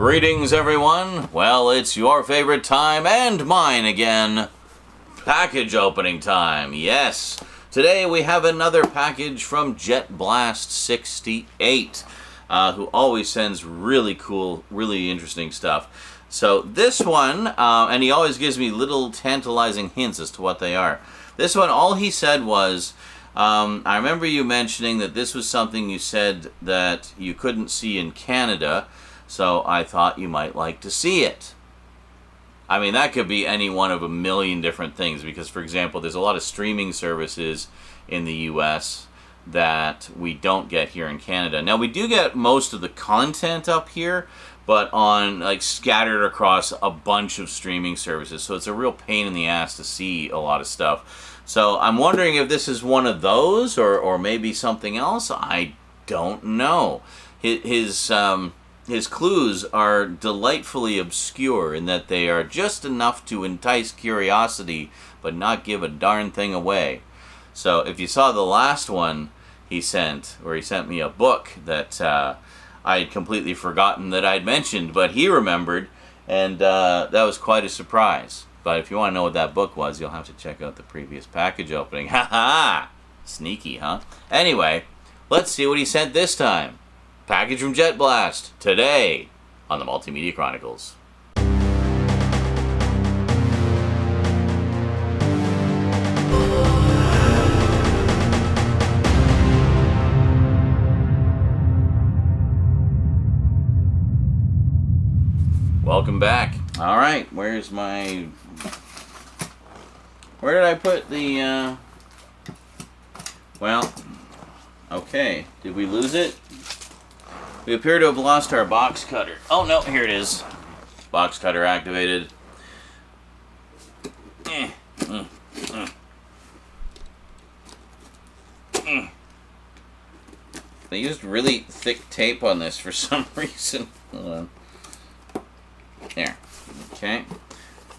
Greetings, everyone. Well, it's your favorite time and mine again. Package opening time. Yes. Today we have another package from JetBlast68, who always sends really cool, really interesting stuff. So this one, and he always gives me little tantalizing hints as to what they are. This one, all he said was, I remember you mentioning that this was something you said that you couldn't see in Canada, so I thought you might like to see it. I mean, that could be any one of a million different things because, for example, there's a lot of streaming services in the US that we don't get here in Canada. Now, we do get most of the content up here, but on, like, scattered across a bunch of streaming services, so it's a real pain in the ass to see a lot of stuff. So I'm wondering if this is one of those or maybe something else. I don't know. His clues are delightfully obscure in that they are just enough to entice curiosity but not give a darn thing away. So if you saw the last one he sent, where he sent me a book that I had completely forgotten that I'd mentioned, but he remembered, and that was quite a surprise. But if you want to know what that book was, you'll have to check out the previous package opening. Ha ha! Sneaky, huh? Anyway, let's see what he sent this time. Package from JetBlast, today on the Multimedia Chronicles. Welcome back. All right, where's my... Where did I put the... Well, okay. Did we lose it? We appear to have lost our box cutter. Oh no, here it is. Box cutter activated. They used really thick tape on this for some reason. Hold on. There. Okay.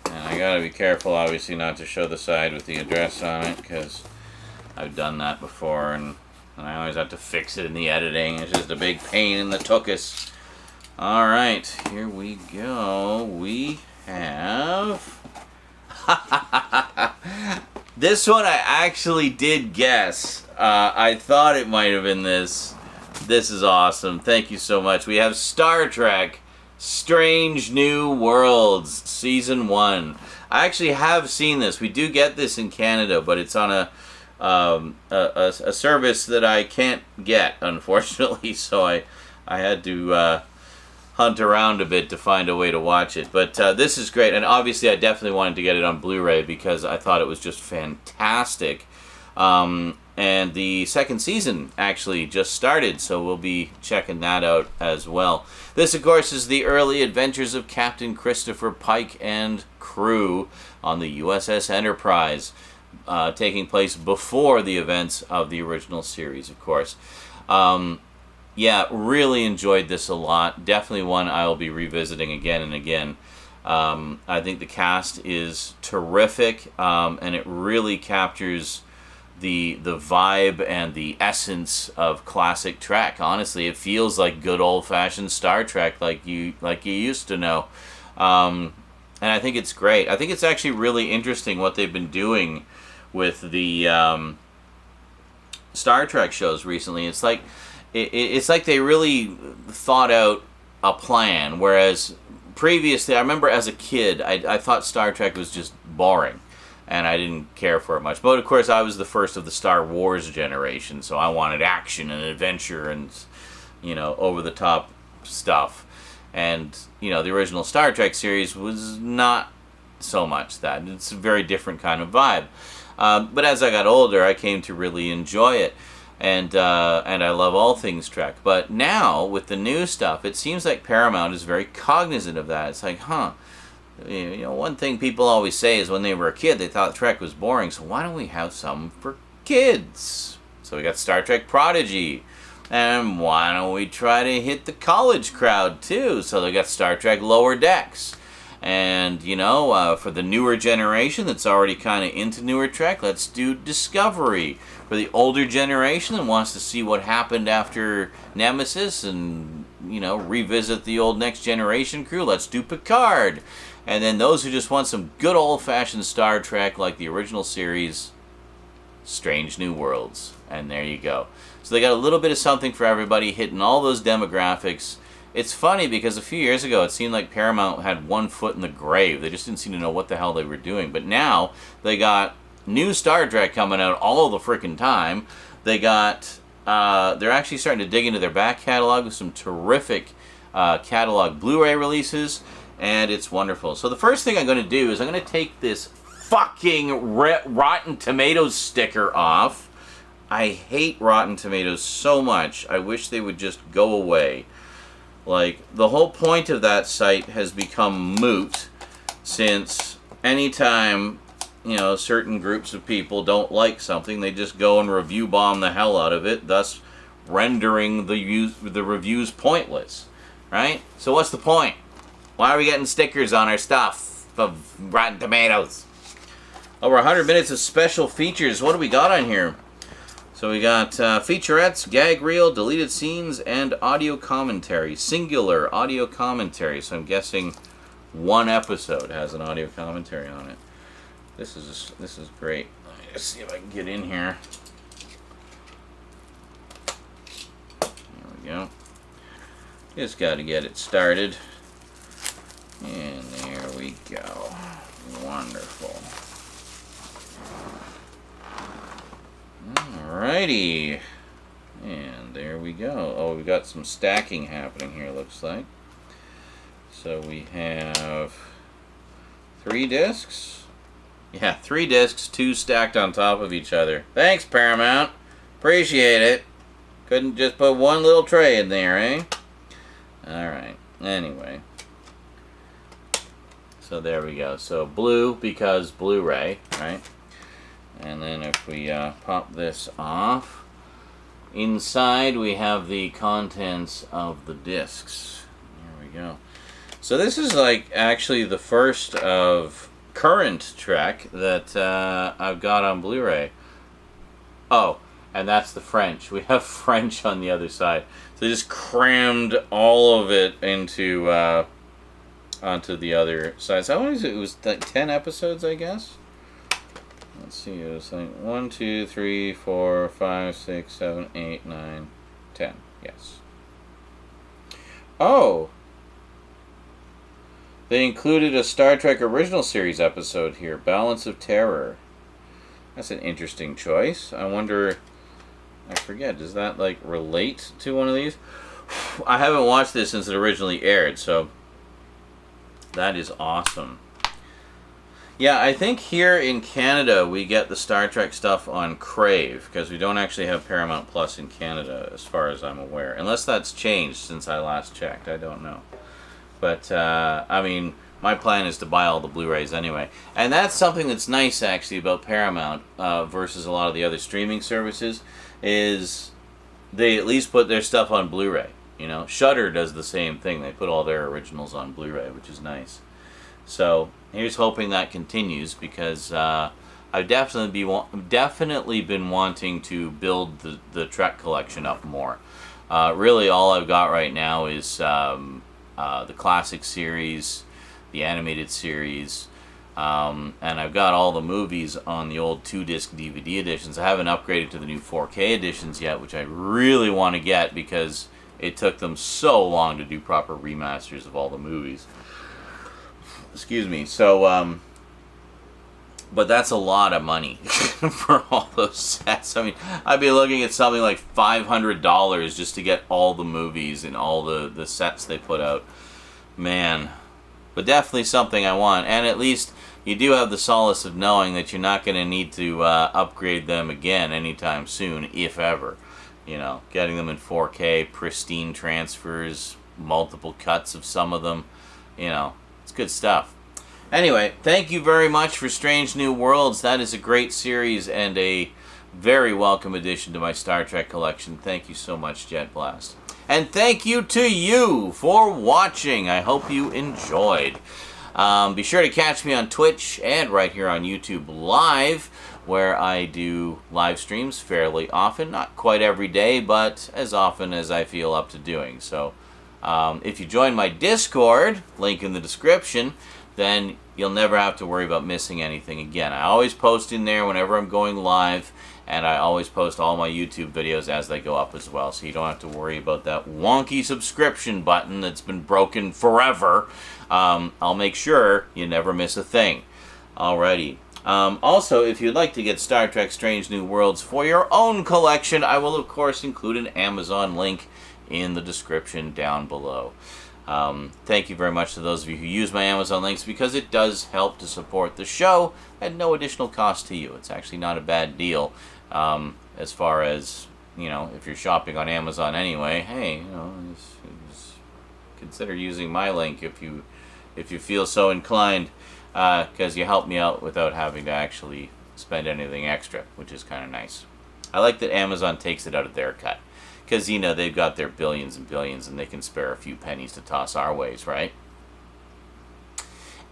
And I gotta be careful, obviously, not to show the side with the address on it, because I've done that before, and I always have to fix it in the editing. It's just a big pain in the tuchus. Alright, here we go. We have... This one I actually did guess. I thought it might have been this. This is awesome. Thank you so much. We have Star Trek Strange New Worlds Season 1. I actually have seen this. We do get this in Canada, but it's on a service that I can't get, unfortunately, so I had to hunt around a bit to find a way to watch it. But this is great, and obviously I definitely wanted to get it on Blu-ray because I thought it was just fantastic. And the second season actually just started, so we'll be checking that out as well. This, of course, is the early adventures of Captain Christopher Pike and crew on the USS Enterprise. Taking place before the events of the original series, of course. Yeah, really enjoyed this a lot. Definitely one I will be revisiting again and again. I think the cast is terrific, and it really captures the vibe and the essence of classic Trek. Honestly, it feels like good old-fashioned Star Trek, like you used to know. And I think it's great. I think it's actually really interesting what they've been doing with the Star Trek shows recently. It's like they really thought out a plan, whereas previously, I remember as a kid, I thought Star Trek was just boring, and I didn't care for it much. But of course, I was the first of the Star Wars generation, so I wanted action and adventure and, over-the-top stuff. And, the original Star Trek series was not so much that. It's a very different kind of vibe. But as I got older, I came to really enjoy it, and I love all things Trek. But now, with the new stuff, it seems like Paramount is very cognizant of that. It's like, one thing people always say is when they were a kid, they thought Trek was boring, so why don't we have some for kids? So we got Star Trek Prodigy, and why don't we try to hit the college crowd, too? So they got Star Trek Lower Decks. And, for the newer generation that's already kind of into newer Trek, let's do Discovery. For the older generation that wants to see what happened after Nemesis and revisit the old Next Generation crew, let's do Picard. And then those who just want some good old-fashioned Star Trek like the original series, Strange New Worlds. And there you go. So they got a little bit of something for everybody, hitting all those demographics. It's funny because a few years ago it seemed like Paramount had one foot in the grave. They just didn't seem to know what the hell they were doing. But now they got new Star Trek coming out all the freaking time. They got, they're actually starting to dig into their back catalog with some terrific catalog Blu-ray releases, and it's wonderful. So the first thing I'm going to do is I'm going to take this fucking Rotten Tomatoes sticker off. I hate Rotten Tomatoes so much. I wish they would just go away. Like, the whole point of that site has become moot since anytime, certain groups of people don't like something, they just go and review bomb the hell out of it, thus rendering the reviews pointless, right? So what's the point? Why are we getting stickers on our stuff of Rotten Tomatoes? Over 100 minutes of special features. What do we got on here? So we got featurettes, gag reel, deleted scenes, and audio commentary. Singular audio commentary. So I'm guessing one episode has an audio commentary on it. This is great. Let's see if I can get in here. There we go. Just got to get it started. And there we go. Wonderful. Alrighty. And there we go. Oh, we've got some stacking happening here, looks like. So we have 3 discs. Yeah, 3 discs, 2 stacked on top of each other. Thanks, Paramount. Appreciate it. Couldn't just put one little tray in there, eh? Alright. Anyway. So there we go. So blue because Blu-ray, right? And then if we pop this off, inside we have the contents of the discs. There we go. So this is like actually the first of current Trek that I've got on Blu-ray. Oh, and that's the French. We have French on the other side. So they just crammed all of it into onto the other side. So how many is it? It was like 10 episodes, I guess. Let's see, it was like 1, 2, 3, 4, 5, 6, 7, 8, 9, 10. Yes. Oh! They included a Star Trek original series episode here, Balance of Terror. That's an interesting choice. I wonder, I forget, does that like relate to one of these? I haven't watched this since it originally aired, so that is awesome. Yeah, I think here in Canada we get the Star Trek stuff on Crave, because we don't actually have Paramount Plus in Canada, as far as I'm aware. Unless that's changed since I last checked, I don't know. But, I mean, my plan is to buy all the Blu-rays anyway. And that's something that's nice, actually, about Paramount versus a lot of the other streaming services, is they at least put their stuff on Blu-ray. Shudder does the same thing. They put all their originals on Blu-ray, which is nice. So here's hoping that continues, because I've definitely been wanting to build the Trek collection up more. Really, all I've got right now is the classic series, the animated series, and I've got all the movies on the old 2-disc DVD editions. I haven't upgraded to the new 4K editions yet, which I really want to get because it took them so long to do proper remasters of all the movies. Excuse me. So, but that's a lot of money for all those sets. I mean, I'd be looking at something like $500 just to get all the movies and all the sets they put out. Man. But definitely something I want. And at least you do have the solace of knowing that you're not going to need to upgrade them again anytime soon, if ever. Getting them in 4K, pristine transfers, multiple cuts of some of them. It's good stuff. Anyway, thank you very much for Strange New Worlds. That is a great series and a very welcome addition to my Star Trek collection. Thank you so much, JetBlast. And thank you to you for watching. I hope you enjoyed. Be sure to catch me on Twitch and right here on YouTube Live, where I do live streams fairly often. Not quite every day, but as often as I feel up to doing. So If you join my Discord, link in the description, then you'll never have to worry about missing anything again. I always post in there whenever I'm going live, and I always post all my YouTube videos as they go up as well, so you don't have to worry about that wonky subscription button that's been broken forever. I'll make sure you never miss a thing. Alrighty. Also, if you'd like to get Star Trek Strange New Worlds for your own collection, I will of course include an Amazon link in the description down below. Thank you very much to those of you who use my Amazon links, because it does help to support the show at no additional cost to you. It's actually not a bad deal, as far as, you know, if you're shopping on Amazon anyway, hey, you know, just consider using my link if you feel so inclined, because you help me out without having to actually spend anything extra, which is kind of nice. I like that Amazon takes it out of their cut, because, you know, they've got their billions and billions, and they can spare a few pennies to toss our ways, right?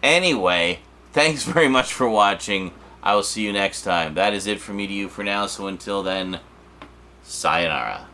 Anyway, thanks very much for watching. I will see you next time. That is it from me to you for now, so until then, sayonara.